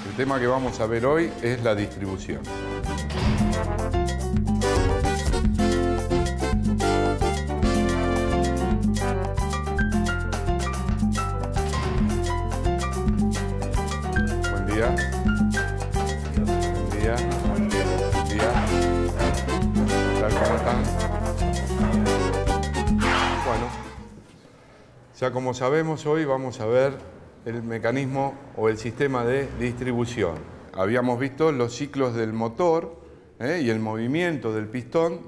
El tema que vamos a ver hoy es la distribución. Buen día. Buen día. Buen día. ¿Qué tal? ¿Cómo están? Bueno, ya como sabemos, hoy vamos a ver el mecanismo o el sistema de distribución. Habíamos visto los ciclos del motor y el movimiento del pistón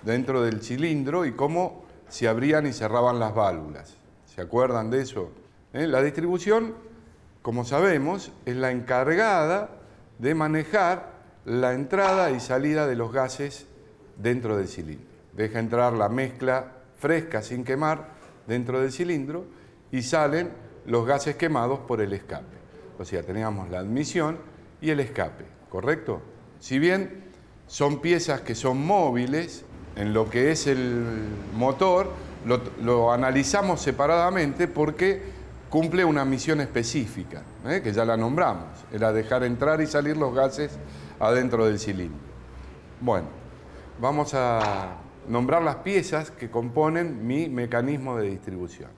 dentro del cilindro y cómo se abrían y cerraban las válvulas. ¿Se acuerdan de eso? La distribución, como sabemos, es la encargada de manejar la entrada y salida de los gases dentro del cilindro. Deja entrar la mezcla fresca sin quemar dentro del cilindro y salen los gases quemados por el escape. O sea, teníamos la admisión y el escape, ¿correcto? Si bien son piezas que son móviles, en lo que es el motor, lo analizamos separadamente porque cumple una misión específica, que ya la nombramos, era dejar entrar y salir los gases adentro del cilindro. Bueno, vamos a nombrar las piezas que componen mi mecanismo de distribución.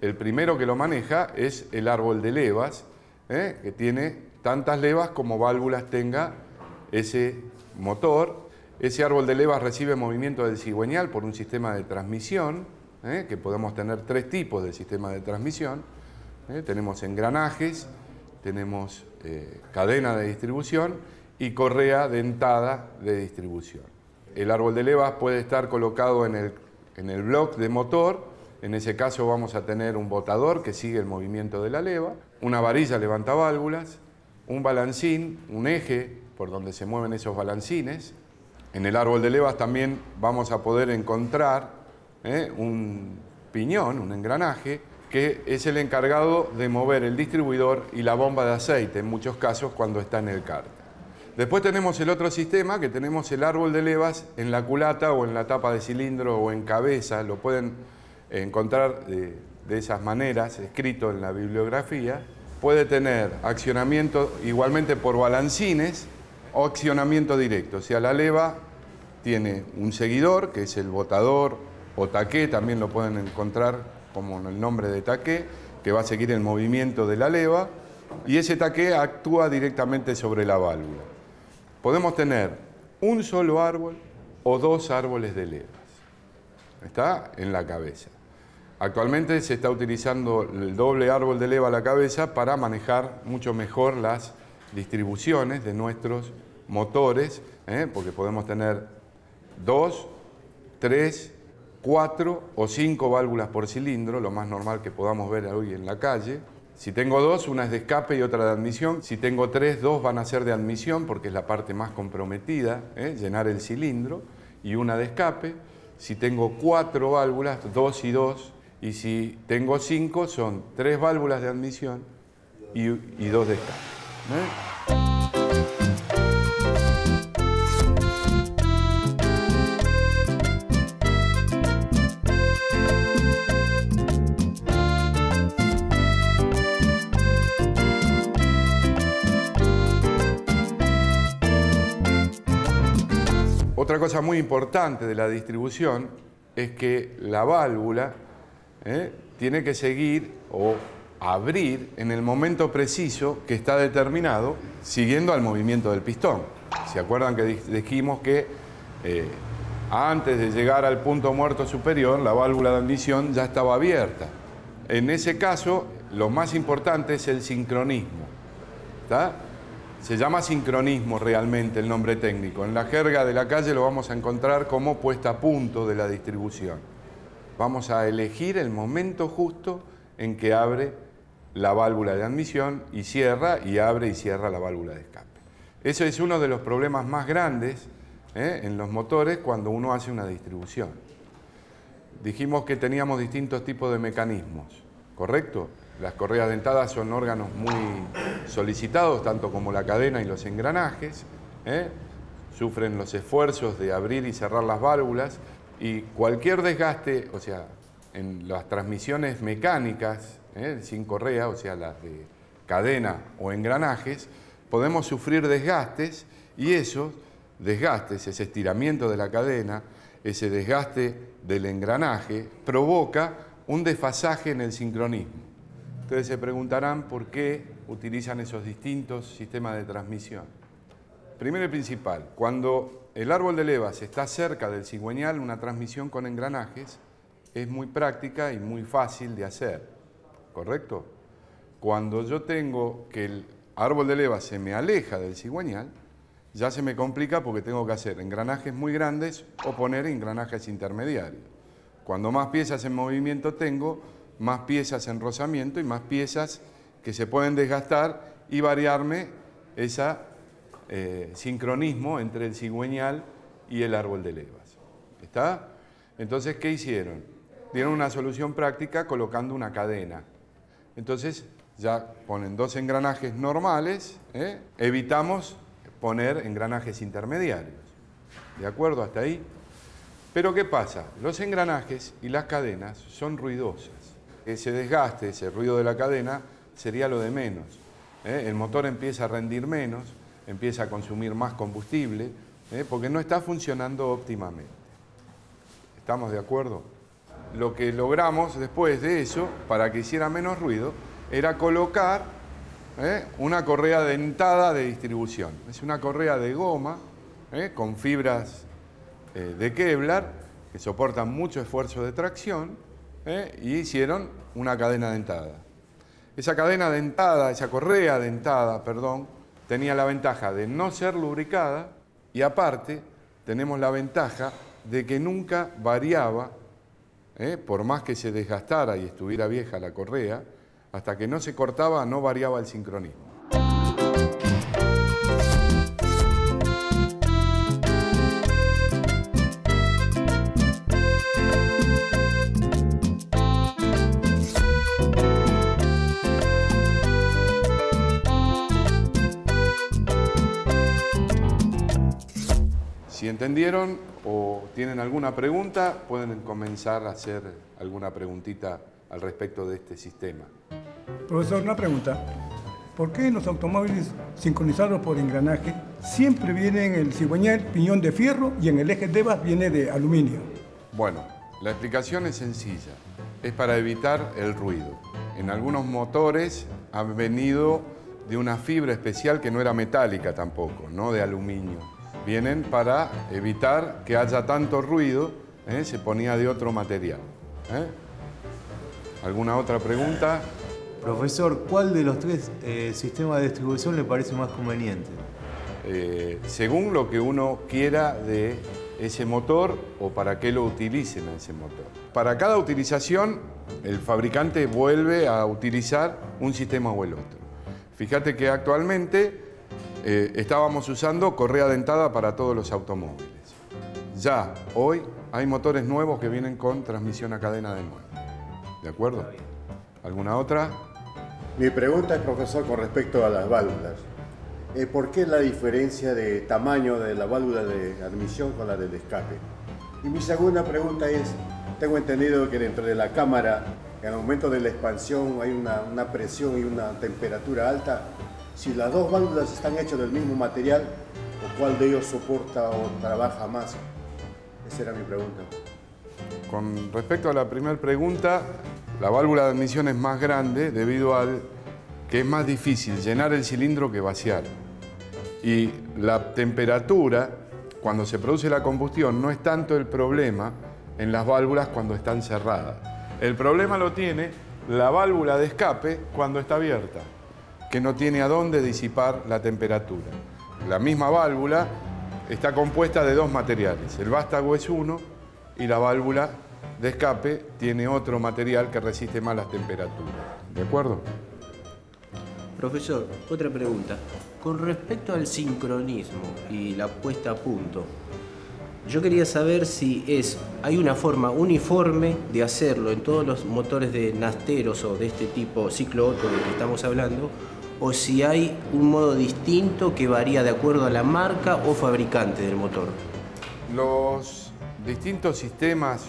El primero que lo maneja es el árbol de levas, que tiene tantas levas como válvulas tenga ese motor. Ese árbol de levas recibe movimiento del cigüeñal por un sistema de transmisión, que podemos tener tres tipos de sistema de transmisión. Tenemos engranajes, tenemos cadena de distribución y correa dentada de distribución. El árbol de levas puede estar colocado en el bloque de motor. En ese caso vamos a tener un botador que sigue el movimiento de la leva, una varilla levantaválvulas, un balancín, un eje por donde se mueven esos balancines. En el árbol de levas también vamos a poder encontrar un piñón, un engranaje, que es el encargado de mover el distribuidor y la bomba de aceite, en muchos casos cuando está en el cárter. Después tenemos el otro sistema, que tenemos el árbol de levas en la culata o en la tapa de cilindro o en cabeza. Lo pueden encontrar de esas maneras, escrito en la bibliografía. Puede tener accionamiento igualmente por balancines o accionamiento directo. O sea, la leva tiene un seguidor, que es el botador o taqué, también lo pueden encontrar como el nombre de taqué, que va a seguir el movimiento de la leva, y ese taqué actúa directamente sobre la válvula. Podemos tener un solo árbol o dos árboles de levas. Está en la cabeza. Actualmente se está utilizando el doble árbol de leva a la cabeza para manejar mucho mejor las distribuciones de nuestros motores, porque podemos tener 2, 3, 4 o 5 válvulas por cilindro, lo más normal que podamos ver hoy en la calle. Si tengo 2, una es de escape y otra de admisión. Si tengo 3, 2 van a ser de admisión porque es la parte más comprometida, llenar el cilindro, y una de escape. Si tengo 4 válvulas, 2 y 2, y si tengo 5, son 3 válvulas de admisión y 2 de escape. Otra cosa muy importante de la distribución es que la válvula tiene que seguir o abrir en el momento preciso que está determinado, siguiendo al movimiento del pistón. ¿Se acuerdan que dijimos que antes de llegar al punto muerto superior, la válvula de admisión ya estaba abierta? En ese caso, lo más importante es el sincronismo, ¿está? Se llama sincronismo realmente el nombre técnico. En la jerga de la calle lo vamos a encontrar como puesta a punto de la distribución. Vamos a elegir el momento justo en que abre la válvula de admisión y cierra, y abre y cierra la válvula de escape. Ese es uno de los problemas más grandes en los motores cuando uno hace una distribución. Dijimos que teníamos distintos tipos de mecanismos, ¿correcto? Las correas dentadas son órganos muy solicitados, tanto como la cadena y los engranajes. Sufren los esfuerzos de abrir y cerrar las válvulas, y cualquier desgaste, o sea, en las transmisiones mecánicas, sin correa, o sea, las de cadena o engranajes, podemos sufrir desgastes, y esos desgastes, ese estiramiento de la cadena, ese desgaste del engranaje, provoca un desfasaje en el sincronismo. Ustedes se preguntarán por qué utilizan esos distintos sistemas de transmisión. Primero y principal, cuando el árbol de levas está cerca del cigüeñal, una transmisión con engranajes es muy práctica y muy fácil de hacer, ¿correcto? Cuando yo tengo que el árbol de levas se me aleja del cigüeñal, ya se me complica porque tengo que hacer engranajes muy grandes o poner engranajes intermediarios. Cuando más piezas en movimiento tengo, más piezas en rozamiento y más piezas que se pueden desgastar y variarme ese sincronismo entre el cigüeñal y el árbol de levas. ¿Está? Entonces, ¿qué hicieron? Dieron una solución práctica colocando una cadena. Entonces, ya ponen dos engranajes normales, evitamos poner engranajes intermediarios. ¿De acuerdo hasta ahí? Pero ¿qué pasa? Los engranajes y las cadenas son ruidosas. Ese desgaste, ese ruido de la cadena sería lo de menos. El motor empieza a rendir menos, empieza a consumir más combustible, porque no está funcionando óptimamente. ¿Estamos de acuerdo? Lo que logramos después de eso, para que hiciera menos ruido, era colocar una correa dentada de distribución. Es una correa de goma con fibras de Kevlar que soportan mucho esfuerzo de tracción, y hicieron una cadena dentada. Esa cadena dentada, esa correa dentada, perdón, tenía la ventaja de no ser lubricada, y aparte tenemos la ventaja de que nunca variaba, por más que se desgastara y estuviera vieja la correa, hasta que no se cortaba no variaba el sincronismo. Si entendieron o tienen alguna pregunta, pueden comenzar a hacer alguna preguntita al respecto de este sistema. Profesor, una pregunta. ¿Por qué en los automóviles sincronizados por engranaje siempre viene en el cigüeñal piñón de fierro y en el eje levas viene de aluminio? Bueno, la explicación es sencilla. Es para evitar el ruido. En algunos motores han venido de una fibra especial que no era metálica tampoco, no de aluminio. Vienen para evitar que haya tanto ruido, se ponía de otro material. ¿Alguna otra pregunta? Profesor, ¿cuál de los tres sistemas de distribución le parece más conveniente? Según lo que uno quiera de ese motor o para qué lo utilicen a ese motor. Para cada utilización, el fabricante vuelve a utilizar un sistema o el otro. Fíjate que actualmente estábamos usando correa dentada para todos los automóviles. Ya hoy hay motores nuevos que vienen con transmisión a cadena de nuevo. ¿De acuerdo? ¿Alguna otra? Mi pregunta es, profesor, con respecto a las válvulas. ¿Por qué la diferencia de tamaño de la válvula de admisión con la del escape? Y mi segunda pregunta es, tengo entendido que dentro de la cámara, en el momento de la expansión hay una presión y una temperatura alta. Si las dos válvulas están hechas del mismo material, ¿o cuál de ellos soporta o trabaja más? Esa era mi pregunta. Con respecto a la primera pregunta, la válvula de admisión es más grande debido al que es más difícil llenar el cilindro que vaciar. Y la temperatura, cuando se produce la combustión, no es tanto el problema en las válvulas cuando están cerradas. El problema lo tiene la válvula de escape cuando está abierta. que no tiene a dónde disipar la temperatura. La misma válvula está compuesta de dos materiales. El vástago es uno y la válvula de escape tiene otro material que resiste más las temperaturas. ¿De acuerdo? Profesor, otra pregunta. Con respecto al sincronismo y la puesta a punto, yo quería saber si hay una forma uniforme de hacerlo en todos los motores de nasteros o de este tipo ciclo Otto del que estamos hablando, o si hay un modo distinto que varía de acuerdo a la marca o fabricante del motor. Los distintos sistemas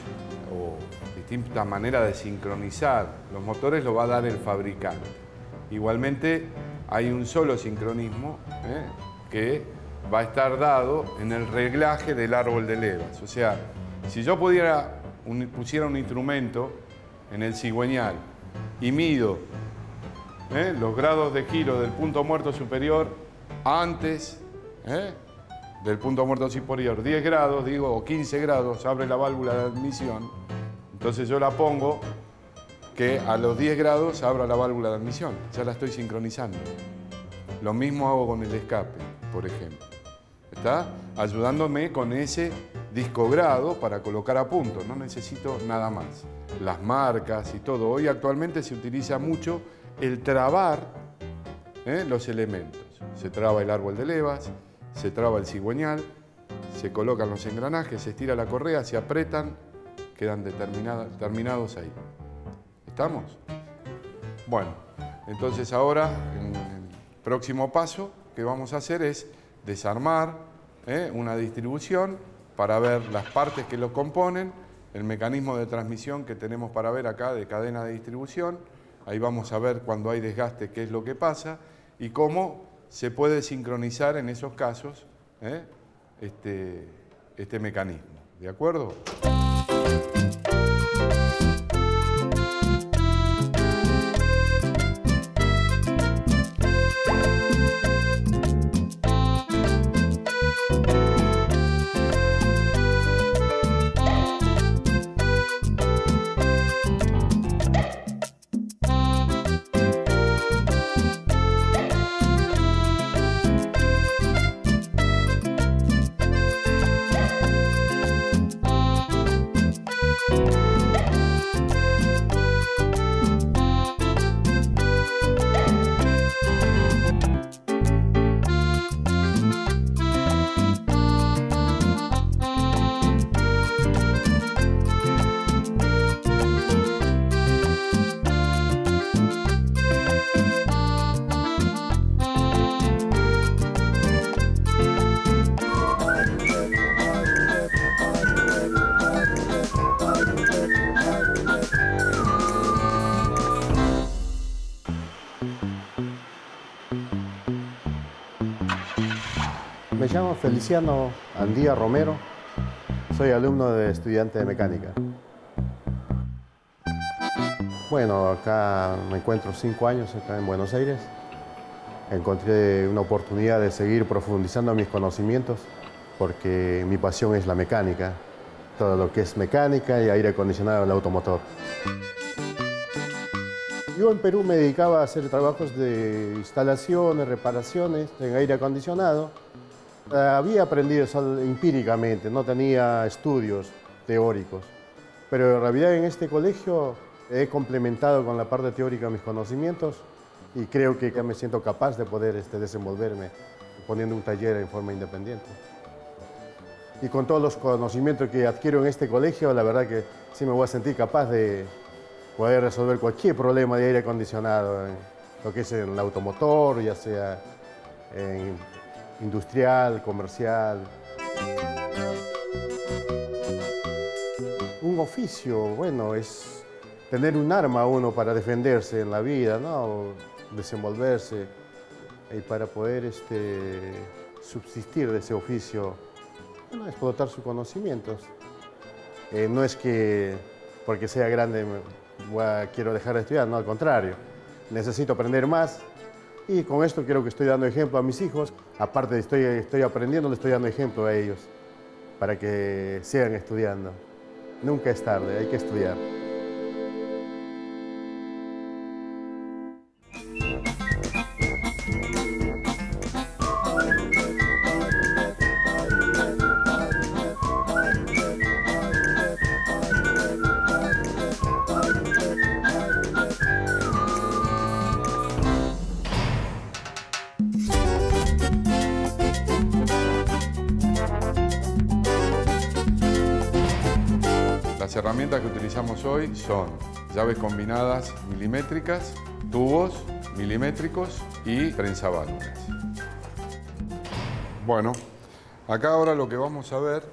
o distintas maneras de sincronizar los motores lo va a dar el fabricante. Igualmente hay un solo sincronismo que va a estar dado en el reglaje del árbol de levas. O sea, si yo pusiera un instrumento en el cigüeñal y mido los grados de giro del punto muerto superior antes del punto muerto superior, 10 grados, digo, o 15 grados, abre la válvula de admisión, entonces yo la pongo que a los 10 grados abra la válvula de admisión, ya la estoy sincronizando. Lo mismo hago con el escape, por ejemplo. ¿Está? Ayudándome con ese discogrado para colocar a punto, no necesito nada más. Las marcas y todo. Hoy actualmente se utiliza mucho el trabar los elementos. Se traba el árbol de levas, se traba el cigüeñal, se colocan los engranajes, se estira la correa, se apretan, quedan terminados ahí. ¿Estamos? Bueno, entonces ahora en el próximo paso que vamos a hacer es desarmar una distribución para ver las partes que lo componen, el mecanismo de transmisión que tenemos para ver acá de cadena de distribución. Ahí vamos a ver cuando hay desgaste qué es lo que pasa y cómo se puede sincronizar en esos casos este mecanismo. ¿De acuerdo? Me llamo Feliciano Andía Romero, soy alumno de estudiante de mecánica. Bueno, acá me encuentro 5 años acá en Buenos Aires. Encontré una oportunidad de seguir profundizando mis conocimientos porque mi pasión es la mecánica, todo lo que es mecánica y aire acondicionado en el automotor. Yo en Perú me dedicaba a hacer trabajos de instalaciones, reparaciones en aire acondicionado. Había aprendido eso empíricamente, no tenía estudios teóricos, pero en realidad en este colegio he complementado con la parte teórica mis conocimientos y creo que ya me siento capaz de poder desenvolverme poniendo un taller en forma independiente. Y con todos los conocimientos que adquiero en este colegio, la verdad que sí me voy a sentir capaz de poder resolver cualquier problema de aire acondicionado, en lo que es en el automotor, ya sea en industrial, comercial. Un oficio, bueno, es tener un arma uno para defenderse en la vida, ¿no? Desenvolverse y para poder subsistir de ese oficio, bueno, explotar sus conocimientos. No es que porque sea grande quiero dejar de estudiar, no, al contrario. Necesito aprender más y con esto creo que estoy dando ejemplo a mis hijos. Aparte de estoy aprendiendo, le estoy dando ejemplo a ellos para que sigan estudiando. Nunca es tarde, hay que estudiar. herramientas que utilizamos hoy son llaves combinadas milimétricas, tubos milimétricos y prensaválvulas. Bueno, acá ahora lo que vamos a ver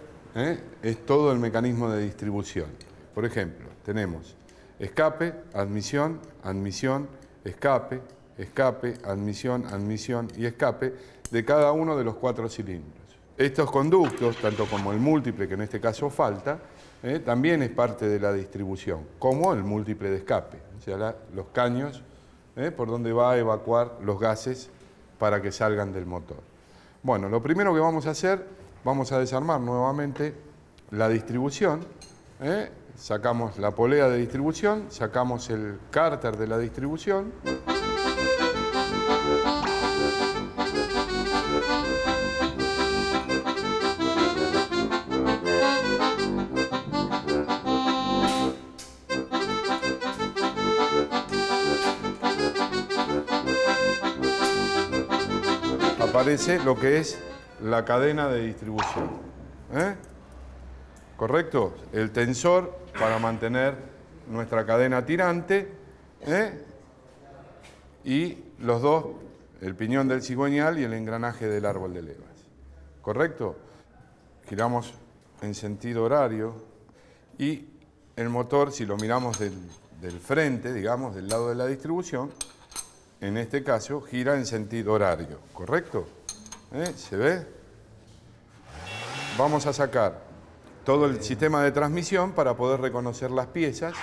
es todo el mecanismo de distribución. Por ejemplo, tenemos escape, admisión, admisión, escape, escape, admisión, admisión y escape de cada uno de los 4 cilindros. Estos conductos, tanto como el múltiple, que en este caso falta, también es parte de la distribución, como el múltiple de escape, o sea, los caños por donde va a evacuar los gases para que salgan del motor. Bueno, lo primero que vamos a hacer, vamos a desarmar nuevamente la distribución. Sacamos la polea de distribución, sacamos el cárter de la distribución. Aparece lo que es la cadena de distribución. ¿Correcto? El tensor para mantener nuestra cadena tirante y los dos, el piñón del cigüeñal y el engranaje del árbol de levas. ¿Correcto? Giramos en sentido horario y el motor, si lo miramos del frente, digamos, del lado de la distribución, en este caso gira en sentido horario, ¿correcto? ¿Se ve? Vamos a sacar todo el sistema de transmisión para poder reconocer las piezas.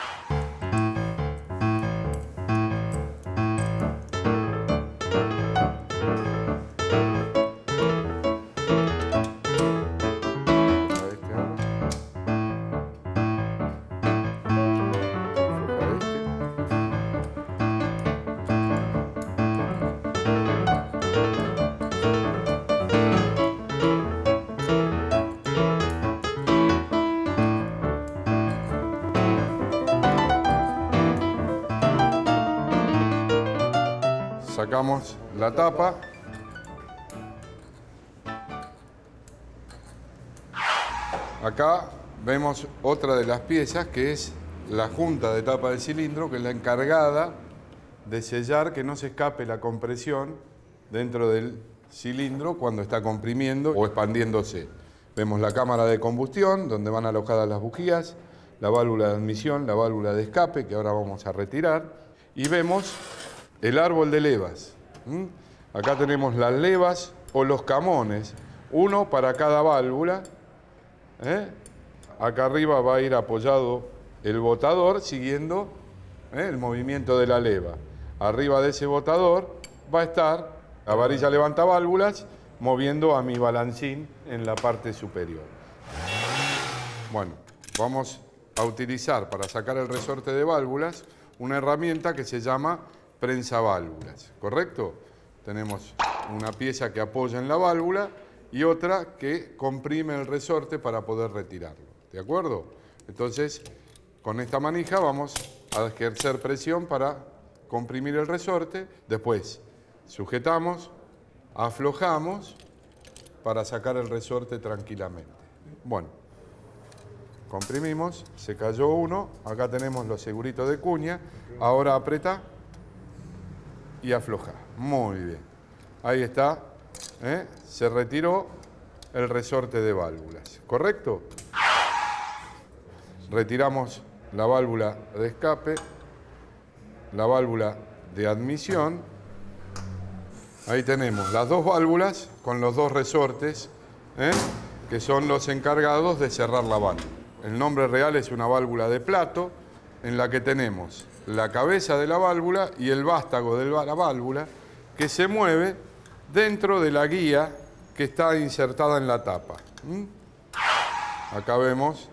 Sacamos la tapa. Acá vemos otra de las piezas que es la junta de tapa del cilindro, que es la encargada de sellar que no se escape la compresión dentro del cilindro cuando está comprimiendo o expandiéndose. Vemos la cámara de combustión, donde van alojadas las bujías, la válvula de admisión, la válvula de escape, que ahora vamos a retirar, y vemos el árbol de levas. Acá tenemos las levas o los camones, uno para cada válvula. Acá arriba va a ir apoyado el botador siguiendo el movimiento de la leva. Arriba de ese botador va a estar la varilla levantaválvulas moviendo a mi balancín en la parte superior. Bueno, vamos a utilizar para sacar el resorte de válvulas una herramienta que se llama prensaválvulas, ¿correcto? Tenemos una pieza que apoya en la válvula y otra que comprime el resorte para poder retirarlo, ¿de acuerdo? Entonces, con esta manija vamos a ejercer presión para comprimir el resorte, después sujetamos, aflojamos para sacar el resorte tranquilamente. Bueno, comprimimos, se cayó uno, acá tenemos los seguritos de cuña, ahora apretá y afloja. Muy bien. Ahí está. Se retiró el resorte de válvulas. ¿Correcto? Retiramos la válvula de escape, la válvula de admisión. Ahí tenemos las dos válvulas con los dos resortes, que son los encargados de cerrar la válvula. El nombre real es una válvula de plato en la que tenemos la cabeza de la válvula y el vástago de la válvula que se mueve dentro de la guía que está insertada en la tapa. Acá vemos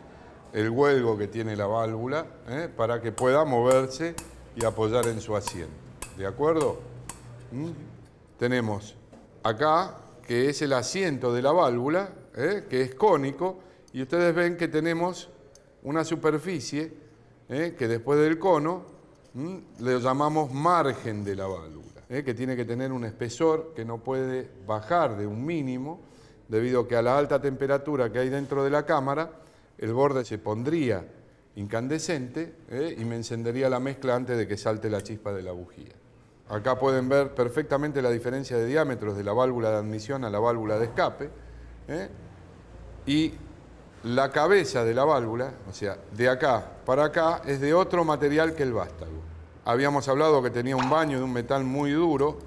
el huelgo que tiene la válvula para que pueda moverse y apoyar en su asiento. ¿De acuerdo? Tenemos acá que es el asiento de la válvula, que es cónico, y ustedes ven que tenemos una superficie que después del cono le llamamos margen de la válvula, que tiene que tener un espesor que no puede bajar de un mínimo, debido a que a la alta temperatura que hay dentro de la cámara, el borde se pondría incandescente y me encendería la mezcla antes de que salte la chispa de la bujía. Acá pueden ver perfectamente la diferencia de diámetros de la válvula de admisión a la válvula de escape. Y la cabeza de la válvula, o sea, de acá para acá, es de otro material que el vástago. Habíamos hablado que tenía un baño de un metal muy duro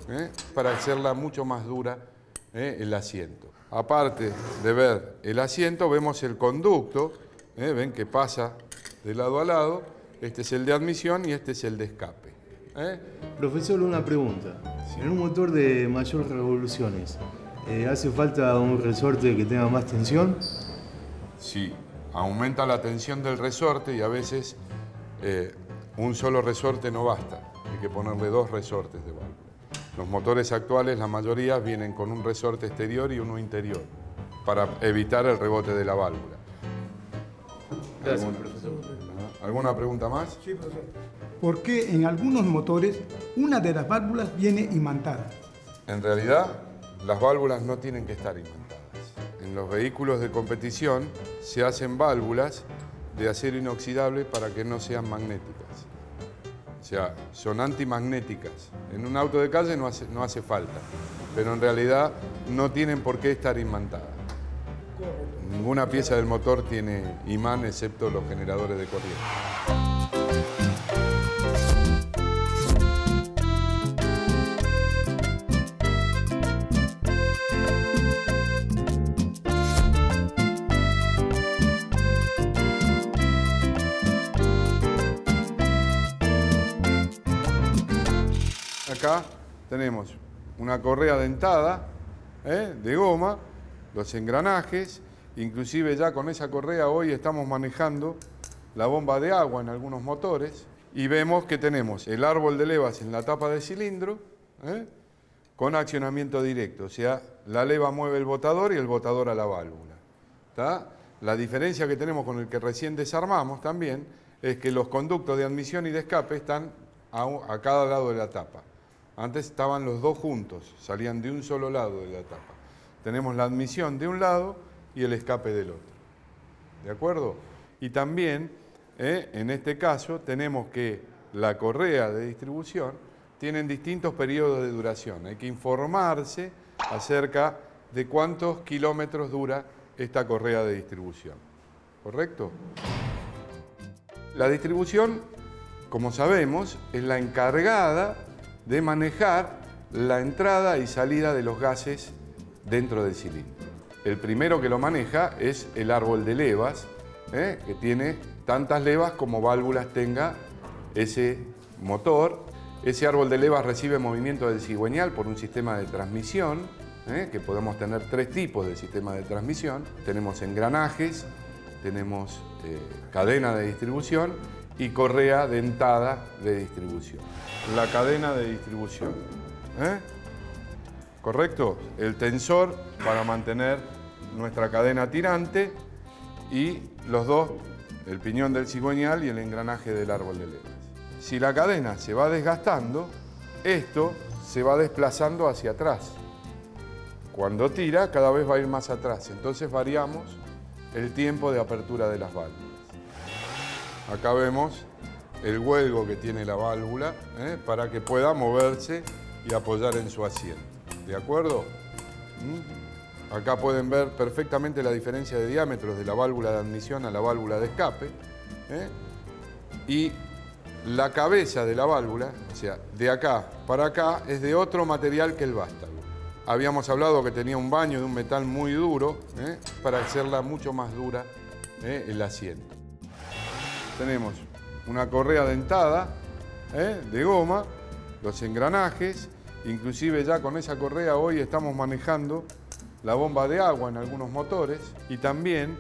para hacerla mucho más dura el asiento. Aparte de ver el asiento, vemos el conducto, ven que pasa de lado a lado. Este es el de admisión y este es el de escape. Profesor, una pregunta. En un motor de mayores revoluciones, ¿hace falta un resorte que tenga más tensión? Sí, aumenta la tensión del resorte y a veces un solo resorte no basta. Hay que ponerle 2 resortes de válvula. Los motores actuales, la mayoría, vienen con un resorte exterior y uno interior para evitar el rebote de la válvula. Gracias, profesor. ¿Alguna pregunta más? Sí, profesor. ¿Por qué en algunos motores una de las válvulas viene imantada? En realidad, las válvulas no tienen que estar imantadas. En los vehículos de competición se hacen válvulas de acero inoxidable para que no sean magnéticas. O sea, son antimagnéticas. En un auto de calle no hace falta, pero en realidad no tienen por qué estar imantadas. Ninguna pieza del motor tiene imán excepto los generadores de corriente. Acá tenemos una correa dentada de goma, los engranajes, inclusive ya con esa correa hoy estamos manejando la bomba de agua en algunos motores y vemos que tenemos el árbol de levas en la tapa de cilindro con accionamiento directo, o sea, la leva mueve el botador y el botador a la válvula. ¿Tá? La diferencia que tenemos con el que recién desarmamos también es que los conductos de admisión y de escape están a cada lado de la tapa. Antes estaban los dos juntos, salían de un solo lado de la tapa. Tenemos la admisión de un lado y el escape del otro. ¿De acuerdo? Y también, en este caso, tenemos que la correa de distribución tiene distintos periodos de duración. Hay que informarse acerca de cuántos kilómetros dura esta correa de distribución. ¿Correcto? La distribución, como sabemos, es la encargada de manejar la entrada y salida de los gases dentro del cilindro. El primero que lo maneja es el árbol de levas, que tiene tantas levas como válvulas tenga ese motor. Ese árbol de levas recibe movimiento del cigüeñal por un sistema de transmisión, que podemos tener 3 tipos de sistema de transmisión. Tenemos engranajes, tenemos cadena de distribución y correa dentada de distribución. La cadena de distribución. ¿Correcto? El tensor para mantener nuestra cadena tirante y los dos, el piñón del cigüeñal y el engranaje del árbol de levas. Si la cadena se va desgastando, esto se va desplazando hacia atrás. Cuando tira, cada vez va a ir más atrás. Entonces variamos el tiempo de apertura de las válvulas. Acá vemos el huelgo que tiene la válvula para que pueda moverse y apoyar en su asiento. ¿De acuerdo? Acá pueden ver perfectamente la diferencia de diámetros de la válvula de admisión a la válvula de escape. Y la cabeza de la válvula, o sea, de acá para acá, es de otro material que el vástago. Habíamos hablado que tenía un baño de un metal muy duro para hacerla mucho más dura el asiento. Tenemos una correa dentada de goma, los engranajes, inclusive ya con esa correa hoy estamos manejando la bomba de agua en algunos motores y también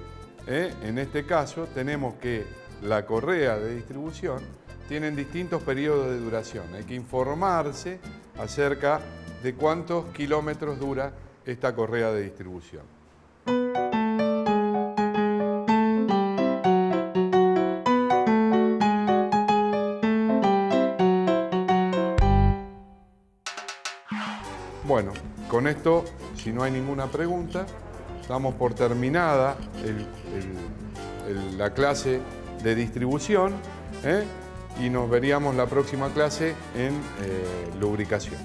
en este caso tenemos que la correa de distribución tiene distintos periodos de duración. Hay que informarse acerca de cuántos kilómetros dura esta correa de distribución. Bueno, con esto, si no hay ninguna pregunta, damos por terminada la clase de distribución, y nos veríamos la próxima clase en lubricación.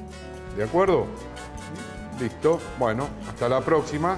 ¿De acuerdo? Listo. Bueno, hasta la próxima.